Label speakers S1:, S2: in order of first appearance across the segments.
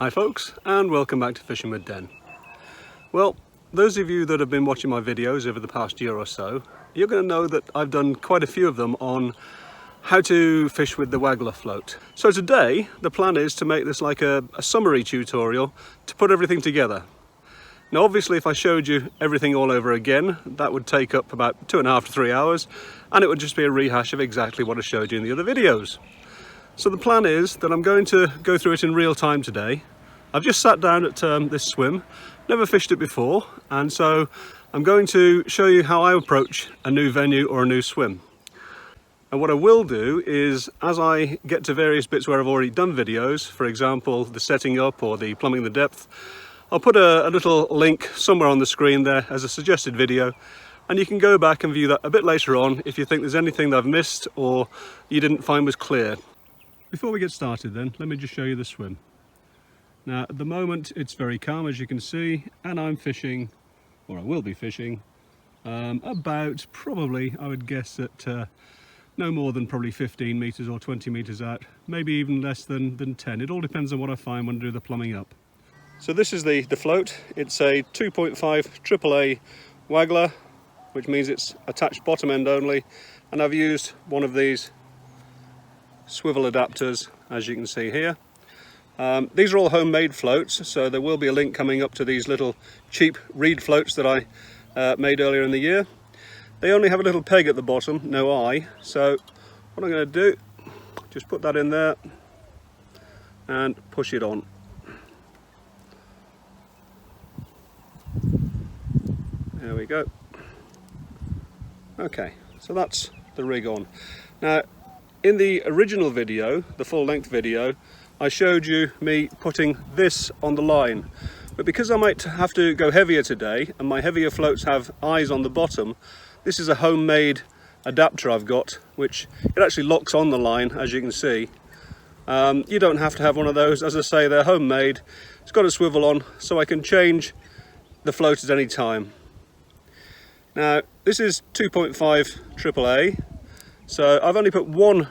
S1: Hi folks, and welcome back to Fishing with Den. Well, those of you that have been watching my videos over the past year or so, you're going to know that I've done quite a few of them on how to fish with the Waggler Float. So today the plan is to make this like a summary tutorial to put everything together. Now obviously if I showed you everything all over again, that would take up about 2.5 to 3 hours, and it would just be a rehash of exactly what I showed you in the other videos. So the plan is that I'm going to go through it in real time today. I've just sat down at this swim, never fished it before, and so I'm going to show you how I approach a new venue or a new swim. And what I will do is, as I get to various bits where I've already done videos, for example the setting up or the plumbing the depth, I'll put a little link somewhere on the screen there as a suggested video, and you can go back and view that a bit later on if you think there's anything that I've missed or you didn't find was clear. Before we get started then, let me just show you the swim. Now at the moment it's very calm, as you can see, and I'm fishing, or I will be fishing, about probably, I would guess at no more than probably 15 metres or 20 metres out, maybe even less than 10. It all depends on what I find when I do the plumbing up. So this is the float. It's a 2.5 AAA Waggler, which means it's attached bottom end only, and I've used one of these swivel adapters, as you can see here. These are all homemade floats, so there will be a link coming up to these little cheap reed floats that I made earlier in the year. They only have a little peg at the bottom, no eye, so what I'm going to do, just put that in there and push it on. There we go. Okay, so that's the rig on. Now in the original video, the full length video, I showed you me putting this on the line, but because I might have to go heavier today and my heavier floats have eyes on the bottom, this is a homemade adapter I've got, which it actually locks on the line, as you can see. You don't have to have one of those, as I say, they're homemade. It's got a swivel on, so I can change the float at any time. Now this is 2.5 AAA, so I've only put one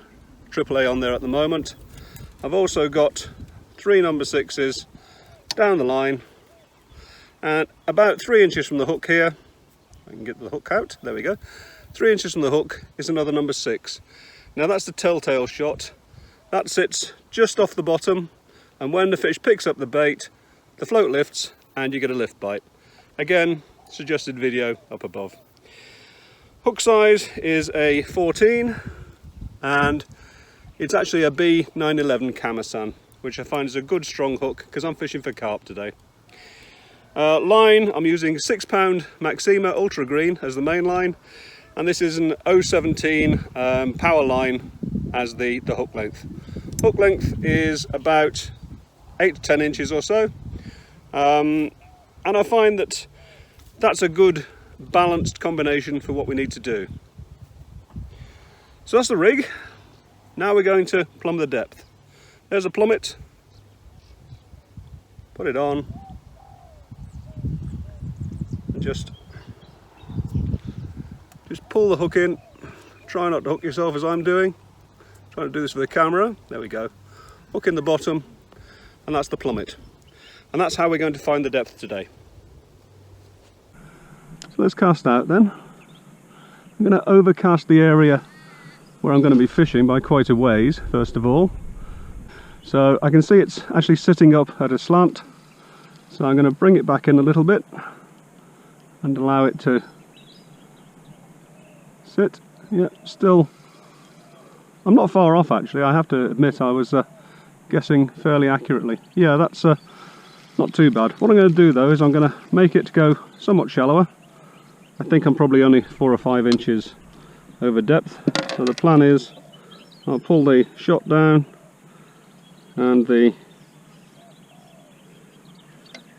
S1: AAA on there at the moment. I've also got 3 number 6s down the line, and about 3 inches from the hook here, I can get the hook out, there we go, 3 inches from the hook is another number 6. Now that's the telltale shot. That sits just off the bottom, and when the fish picks up the bait, the float lifts and you get a lift bite. Again, suggested video up above. Hook size is a 14, and it's actually a B911 Kamasan, which I find is a good strong hook because I'm fishing for carp today. Line, I'm using 6 pound Maxima Ultra Green as the main line, and this is an 017 power line as the hook length. Hook length is about 8 to 10 inches or so, and I find that that's a good balanced combination for what we need to do. So that's the rig. Now we're going to plumb the depth. There's a plummet. Put it on. And just pull the hook in. Try not to hook yourself as I'm doing. Trying to do this for the camera. There we go. Hook in the bottom, and that's the plummet. And that's how we're going to find the depth today. So let's cast out then. I'm going to overcast the area where I'm going to be fishing by quite a ways, first of all. So I can see it's actually sitting up at a slant. So I'm going to bring it back in a little bit and allow it to sit. Yeah, still, I'm not far off actually, I have to admit. I was guessing fairly accurately. Yeah, that's not too bad. What I'm going to do though is I'm going to make it go somewhat shallower. I think I'm probably only 4 or 5 inches over depth. So the plan is I'll pull the shot down and the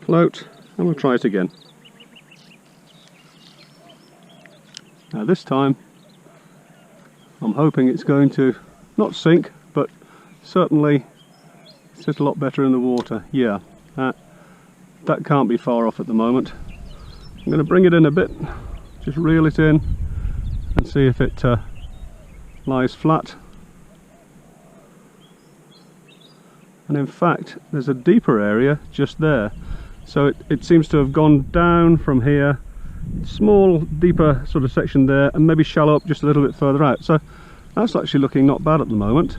S1: float, and we'll try it again. Now this time I'm hoping it's going to not sink, but certainly sit a lot better in the water. Yeah, that can't be far off at the moment. I'm going to bring it in a bit, just reel it in and see if it lies flat. and in fact there's a deeper area just there, so it seems to have gone down from here, small deeper sort of section there, and maybe shallow up just a little bit further out. So that's actually looking not bad at the moment.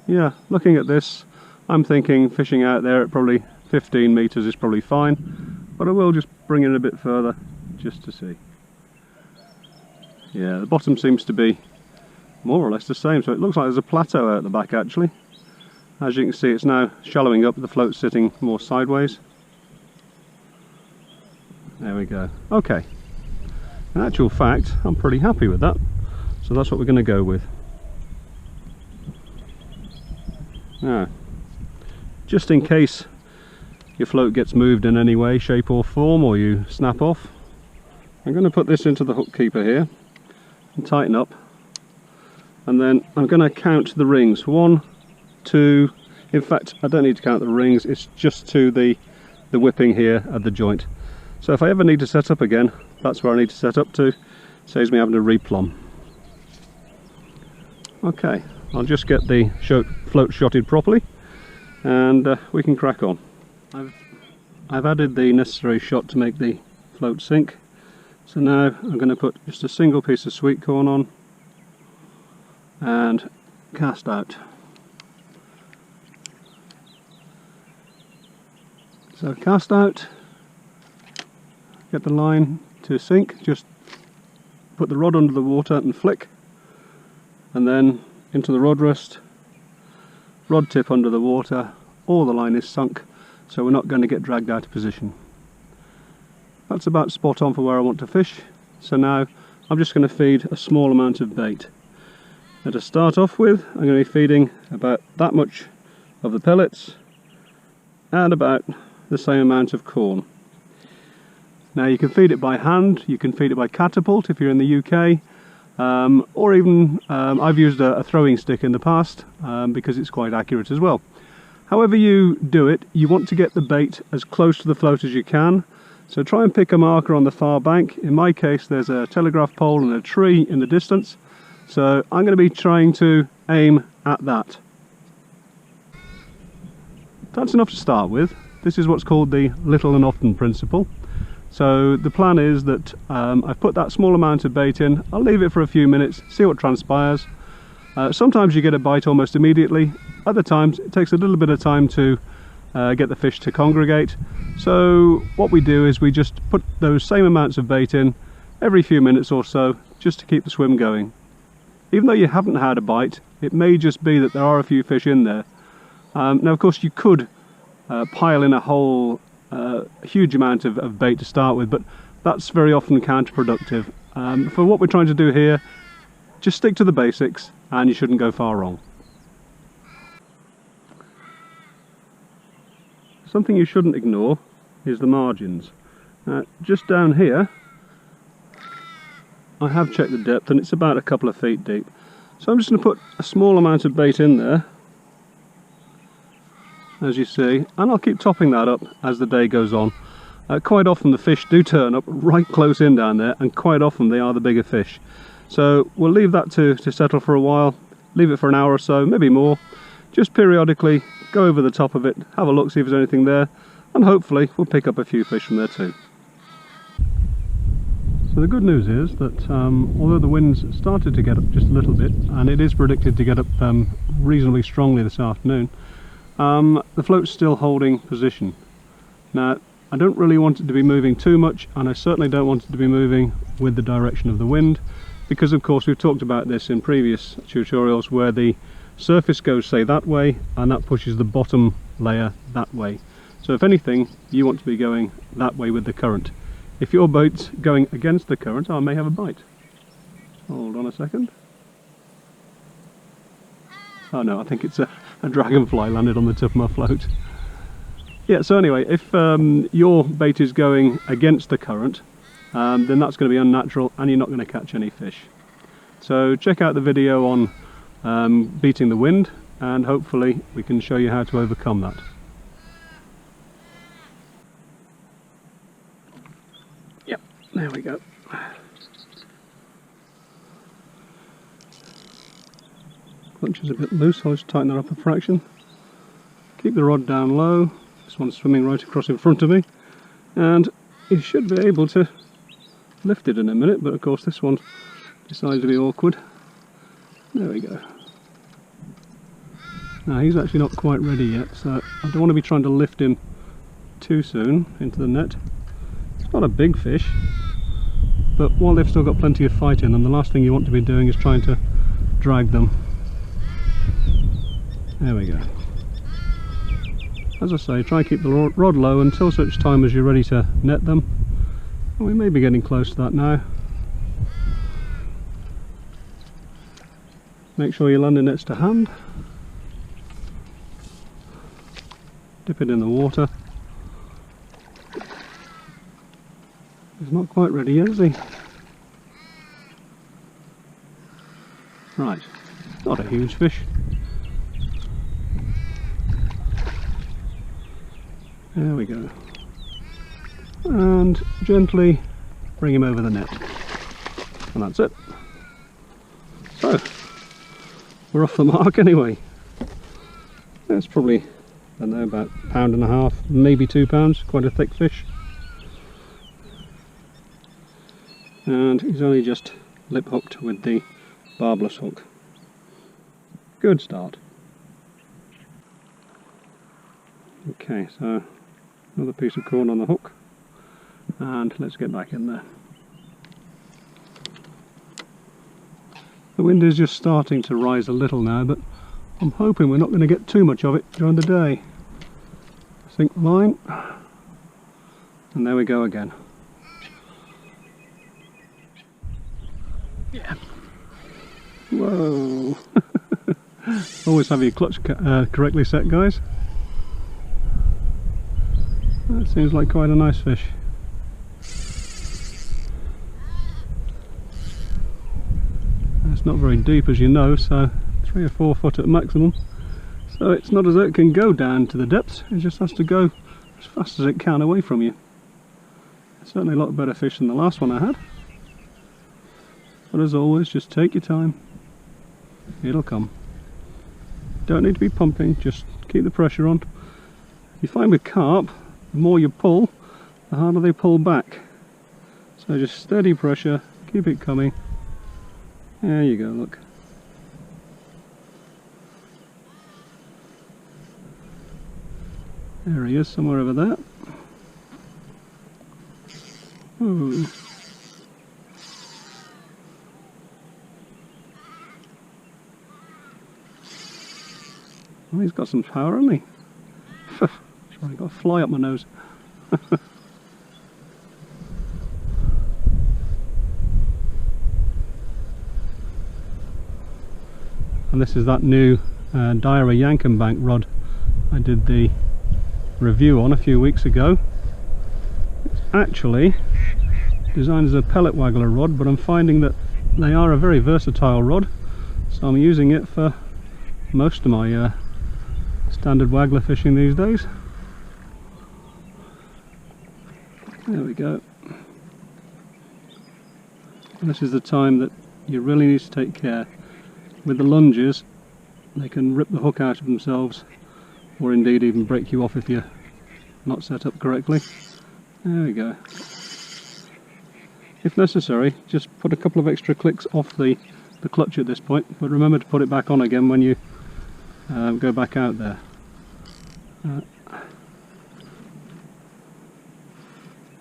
S1: Yeah, looking at this, I'm thinking fishing out there at probably 15 meters is probably fine, but I will just bring it a bit further just to see. Yeah, the bottom seems to be more or less the same, so it looks like there's a plateau out the back actually. As you can see, it's now shallowing up, the float's sitting more sideways. There we go. Okay, in actual fact I'm pretty happy with that, so that's what we're going to go with. Now, just in case your float gets moved in any way, shape or form, or you snap off, I'm going to put this into the hook keeper here and tighten up, and then I'm going to count the rings. 1, 2, in fact I don't need to count the rings, it's just to the whipping here at the joint. So if I ever need to set up again, that's where I need to set up to. Saves me having to replumb. Okay, I'll just get the float shotted properly and we can crack on. I've added the necessary shot to make the float sink, so now I'm going to put just a single piece of sweet corn on and cast out. So cast out, get the line to sink, just put the rod under the water and flick, and then into the rod rest, rod tip under the water, all the line is sunk, so we're not going to get dragged out of position. That's about spot on for where I want to fish, so now I'm just going to feed a small amount of bait. Now to start off with, I'm going to be feeding about that much of the pellets and about the same amount of corn. Now you can feed it by hand, you can feed it by catapult if you're in the UK, or even I've used a throwing stick in the past because it's quite accurate as well. However you do it, you want to get the bait as close to the float as you can, so try and pick a marker on the far bank. In my case there's a telegraph pole and a tree in the distance, so I'm going to be trying to aim at that. That's enough to start with. This is what's called the little and often principle. So the plan is that I've put that small amount of bait in, I'll leave it for a few minutes, see what transpires. Sometimes you get a bite almost immediately, other times it takes a little bit of time to get the fish to congregate. So what we do is we just put those same amounts of bait in every few minutes or so, just to keep the swim going. Even though you haven't had a bite, it may just be that there are a few fish in there. Now of course you could pile in a whole huge amount of bait to start with, but that's very often counterproductive. For what we're trying to do here, just stick to the basics and you shouldn't go far wrong. Something you shouldn't ignore is the margins. Just down here I have checked the depth and it's about a couple of feet deep, so I'm just going to put a small amount of bait in there, as you see, and I'll keep topping that up as the day goes on. Quite often the fish do turn up right close in down there, and quite often they are the bigger fish. So we'll leave that to settle for a while, leave it for an hour or so, maybe more. Just periodically go over the top of it, have a look, see if there's anything there, and hopefully we'll pick up a few fish from there too. So the good news is that although the wind's started to get up just a little bit, and it is predicted to get up reasonably strongly this afternoon, the float's still holding position. Now I don't really want it to be moving too much, and I certainly don't want it to be moving with the direction of the wind, because of course we've talked about this in previous tutorials where the surface goes, say, that way, and that pushes the bottom layer that way. So if anything, you want to be going that way with the current. If your boat's going against the current, I may have a bite. Hold on a second. Oh no, I think it's a dragonfly landed on the tip of my float. Yeah, so anyway, if your bait is going against the current, then that's going to be unnatural and you're not going to catch any fish. So check out the video on beating the wind, and hopefully we can show you how to overcome that. Yep, there we go. Clutch is a bit loose, so I'll just tighten that up a fraction. Keep the rod down low. This one's swimming right across in front of me, and you should be able to lift it in a minute, but of course this one decides to be awkward. There we go. Now he's actually not quite ready yet, so I don't want to be trying to lift him too soon into the net. It's not a big fish, but while they've still got plenty of fight in them, the last thing you want to be doing is trying to drag them. There we go. As I say, try and keep the rod low until such time as you're ready to net them. We may be getting close to that now. Make sure your landing net's to hand. Dip it in the water. He's not quite ready yet, is he? Right, not a huge fish. There we go. And gently bring him over the net. And that's it. So, we're off the mark anyway. That's probably, I don't know, about £1.5, maybe £2, quite a thick fish. And he's only just lip hooked with the barbless hook. Good start. Okay, so another piece of corn on the hook, and let's get back in there. The wind is just starting to rise a little now, but I'm hoping we're not going to get too much of it during the day. Sink the line, and there we go again. Yeah. Whoa! Always have your clutch correctly set, guys. That seems like quite a nice fish. It's not very deep, as you know, so 3 or 4 foot at maximum. So it's not as though it can go down to the depths, it just has to go as fast as it can away from you. It's certainly a lot better fish than the last one I had. But as always, just take your time. It'll come. Don't need to be pumping, just keep the pressure on. You find with carp, the more you pull, the harder they pull back. So just steady pressure, keep it coming. There you go, look. There he is, somewhere over there. Ooh. Well, he's got some power, hasn't he? Sorry, got a fly up my nose. And this is that new Dyer Yankenbank rod I did the review on a few weeks ago. It's actually designed as a pellet waggler rod, but I'm finding that they are a very versatile rod, so I'm using it for most of my standard waggler fishing these days. There we go. And this is the time that you really need to take care. With the lunges, they can rip the hook out of themselves, or indeed even break you off if you're not set up correctly. There we go. If necessary, just put a couple of extra clicks off the clutch at this point, but remember to put it back on again when you go back out there.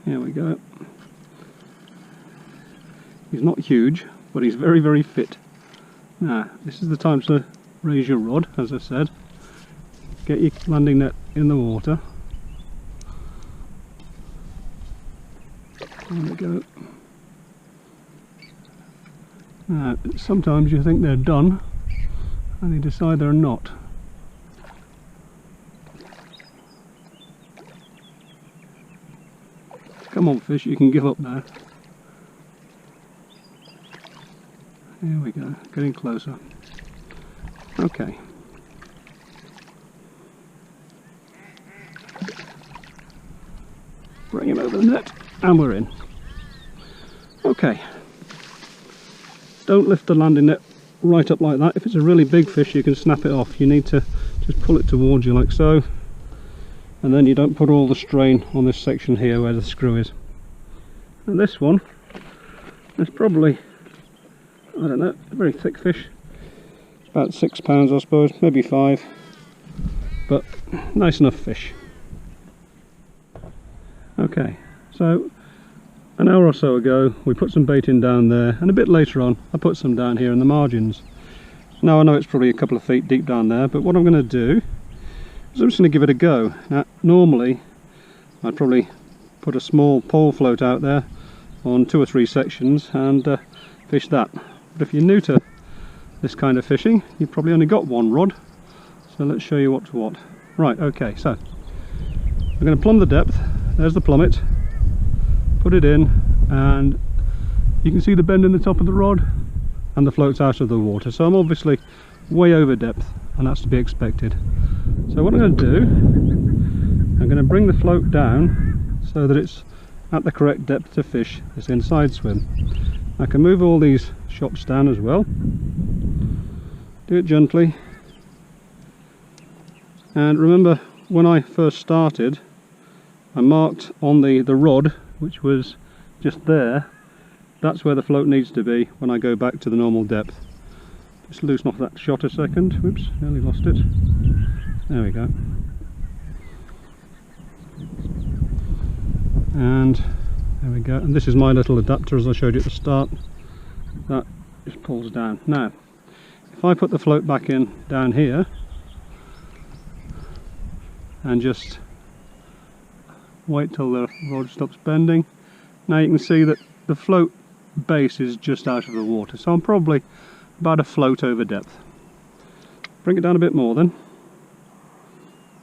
S1: Here we go. He's not huge, but he's very, very fit. Now, this is the time to raise your rod, as I said. Get your landing net in the water. There we go. Now, sometimes you think they're done, and you decide they're not. Come on, fish, you can give up now. Here we go, getting closer. Okay. Bring him over the net, and we're in. Okay. Don't lift the landing net right up like that. If it's a really big fish, you can snap it off. You need to just pull it towards you like so, and then you don't put all the strain on this section here where the screw is. And this one is probably, I don't know, a very thick fish, about 6 pounds I suppose, maybe 5, but nice enough fish. Okay, so an hour or so ago we put some bait in down there, and a bit later on I put some down here in the margins. Now I know it's probably a couple of feet deep down there, but what I'm going to do is I'm just going to give it a go. Now normally I'd probably put a small pole float out there on 2 or 3 sections and fish that, but if you're new to this kind of fishing you've probably only got one rod, so let's show you what's what. Right, okay, so we're going to plumb the depth. There's the plummet, put it in, and you can see the bend in the top of the rod and the float's out of the water, so I'm obviously way over depth, and that's to be expected. So what I'm going to do, I'm going to bring the float down so that it's at the correct depth to fish this inside swim. I can move all these shots down as well, do it gently, and remember when I first started I marked on the rod, which was just there. That's where the float needs to be when I go back to the normal depth. Just loosen off that shot a second. Whoops, nearly lost it. There we go. And there we go. And this is my little adapter, as I showed you at the start. That just pulls down. Now, if I put the float back in down here and just wait till the rod stops bending. Now you can see that the float base is just out of the water, so I'm probably about a float over depth. Bring it down a bit more then.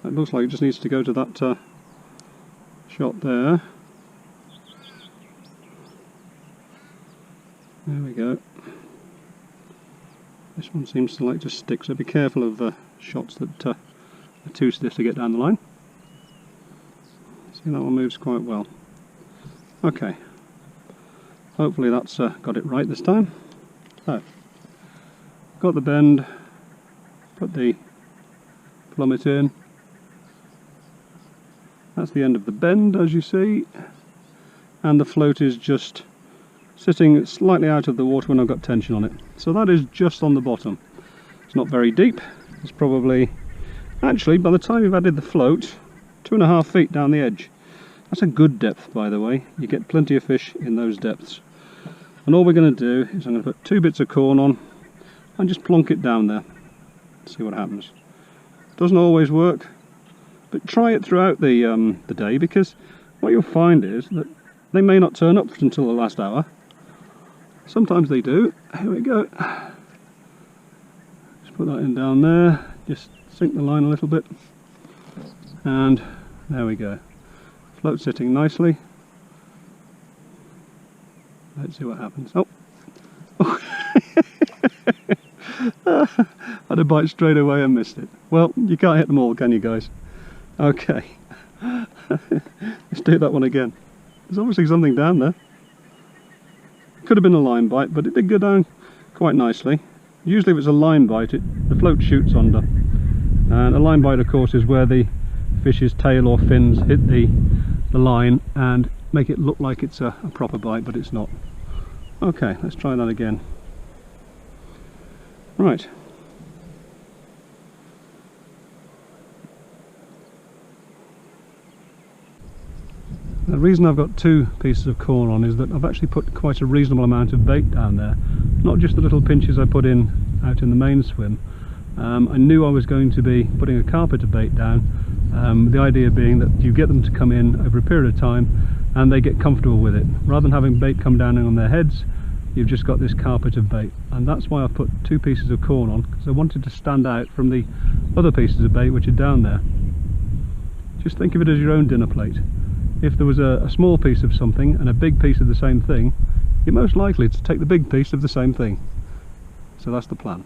S1: It looks like it just needs to go to that shot there. There we go. This one seems to like to stick, so be careful of shots that are too stiff to get down the line. See, that one moves quite well. Okay, hopefully that's got it right this time. So, got the bend, put the plummet in. That's the end of the bend, as you see, and the float is just sitting slightly out of the water when I've got tension on it. So that is just on the bottom. It's not very deep. It's probably, actually, by the time you've added the float, 2.5 feet down the edge. That's a good depth, by the way. You get plenty of fish in those depths. And all we're going to do is I'm going to put 2 bits of corn on and just plonk it down there. See what happens. Doesn't always work, but try it throughout the day, because what you'll find is that they may not turn up until the last hour. Sometimes they do. Here we go. Just put that in down there. Just sink the line a little bit, and there we go. Float sitting nicely. Let's see what happens. Oh, I had a bite straight away and missed it. Well, you can't hit them all, can you guys? Okay, let's do that one again. There's obviously something down there. Could have been a line bite, but it did go down quite nicely. Usually if it's a line bite, the float shoots under. And a line bite, of course, is where the fish's tail or fins hit the line and make it look like it's a proper bite, but it's not. Okay, let's try that again. Right. The reason I've got 2 pieces of corn on is that I've actually put quite a reasonable amount of bait down there. Not just the little pinches I put in out in the main swim. I knew I was going to be putting a carpet of bait down. The idea being that you get them to come in over a period of time and they get comfortable with it. Rather than having bait come down on their heads, you've just got this carpet of bait. And that's why I've put 2 pieces of corn on, because I wanted to stand out from the other pieces of bait which are down there. Just think of it as your own dinner plate. If there was a small piece of something and a big piece of the same thing, you're most likely to take the big piece of the same thing. So that's the plan.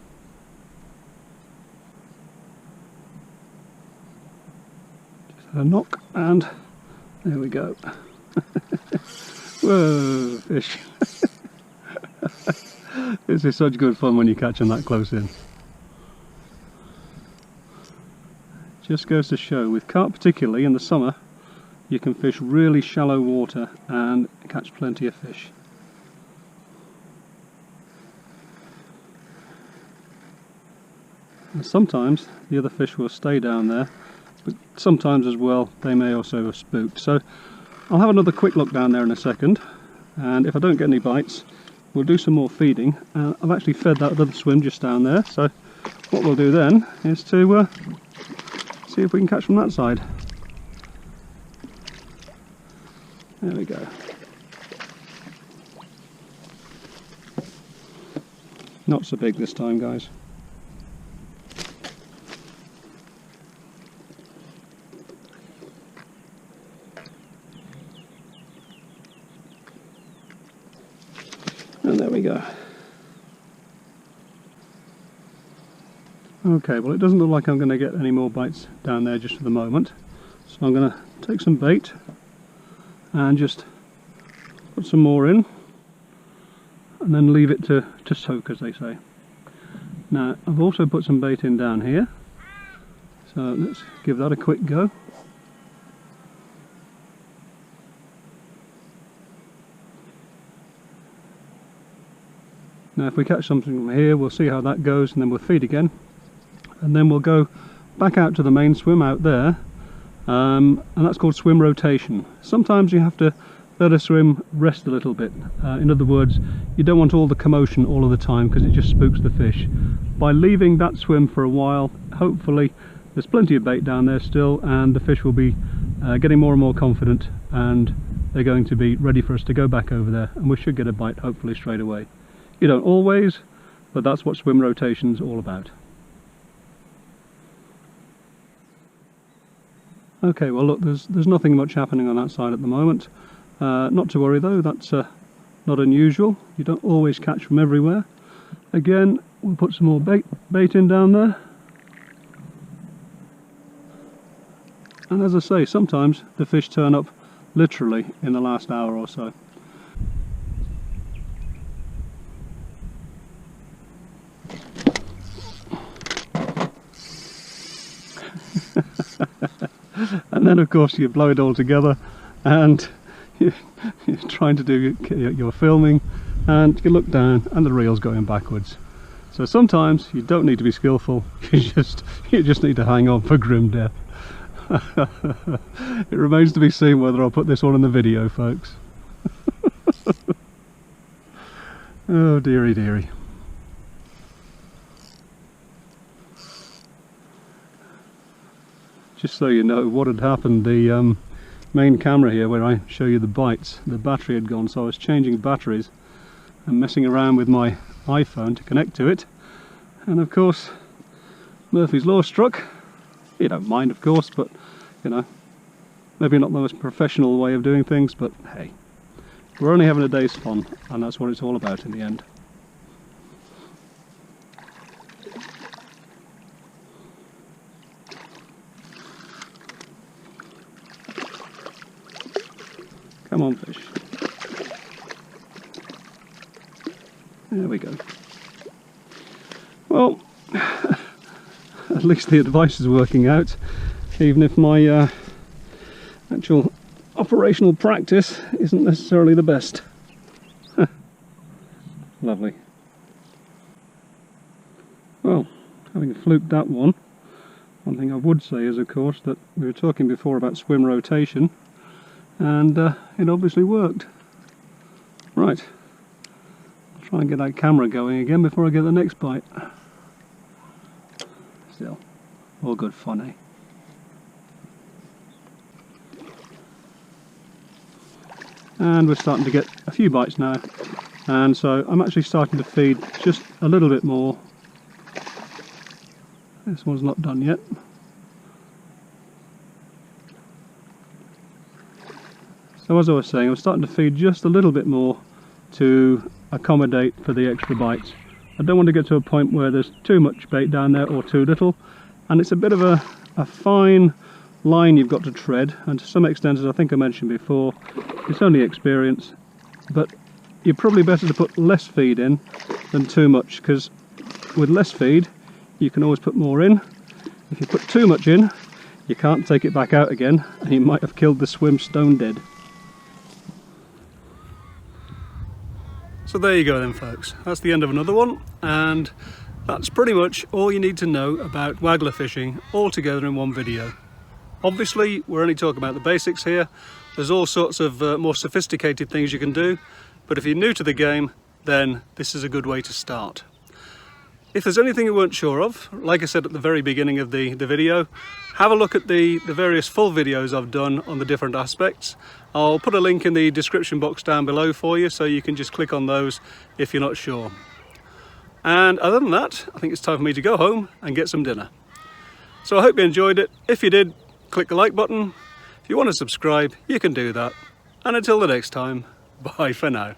S1: Just had a knock, and there we go. Whoa, fish. This is such good fun when you catch them that close in. Just goes to show, with carp particularly in the summer, you can fish really shallow water and catch plenty of fish. And sometimes the other fish will stay down there, but sometimes as well they may also have spooked. So I'll have another quick look down there in a second, and if I don't get any bites we'll do some more feeding. I've actually fed that other swim just down there, so what we'll do then is to see if we can catch from that side. There we go. Not so big this time, guys. And there we go. Okay, well it doesn't look like I'm going to get any more bites down there just for the moment. So I'm going to take some bait and just put some more in and then leave it to soak, as they say. Now I've also put some bait in down here, so let's give that a quick go. Now if we catch something from here we'll see how that goes, and then we'll feed again, and then we'll go back out to the main swim out there. And that's called swim rotation. Sometimes you have to let a swim rest a little bit. In other words, you don't want all the commotion all of the time because it just spooks the fish. By leaving that swim for a while, hopefully there's plenty of bait down there still, and the fish will be getting more and more confident, and they're going to be ready for us to go back over there, and we should get a bite hopefully straight away. You don't always, but that's what swim rotation's all about. Okay, well look, there's nothing much happening on that side at the moment. Not to worry though, that's not unusual. You don't always catch from everywhere. Again, we'll put some more bait in down there. And as I say, sometimes the fish turn up literally in the last hour or so. And then of course you blow it all together and you're trying to do your filming, and you look down and the reel's going backwards. So sometimes you don't need to be skillful, you just need to hang on for grim death. It remains to be seen whether I'll put this one in the video, folks. Oh dearie dearie. Just so you know what had happened, the main camera here where I show you the bites, the battery had gone, so I was changing batteries and messing around with my iPhone to connect to it, and of course Murphy's Law struck. You don't mind of course, but you know, maybe not the most professional way of doing things, but hey, we're only having a day's fun, and that's what it's all about in the end. Come on, fish. There we go. Well, at least the advice is working out, even if my actual operational practice isn't necessarily the best. Lovely. Well, having fluked that one thing I would say is, of course, that we were talking before about swim rotation, and it obviously worked. Right, I'll try and get that camera going again before I get the next bite. Still, all good fun, eh? And we're starting to get a few bites now, and so I'm actually starting to feed just a little bit more. This one's not done yet. So as I was saying, I'm starting to feed just a little bit more to accommodate for the extra bites. I don't want to get to a point where there's too much bait down there or too little, and it's a bit of a fine line you've got to tread, and to some extent, as I think I mentioned before, it's only experience, but you're probably better to put less feed in than too much, because with less feed you can always put more in. If you put too much in, you can't take it back out again, and you might have killed the swim stone dead. So there you go then folks, that's the end of another one, and that's pretty much all you need to know about waggler fishing all together in one video. Obviously we're only talking about the basics here. There's all sorts of more sophisticated things you can do, but if you're new to the game, then this is a good way to start. If there's anything you weren't sure of, like I said at the very beginning of the video, have a look at the various full videos I've done on the different aspects. I'll put a link in the description box down below for you, so you can just click on those if you're not sure. And other than that, I think it's time for me to go home and get some dinner. So I hope you enjoyed it. If you did, click the like button. If you want to subscribe, you can do that. And until the next time, bye for now.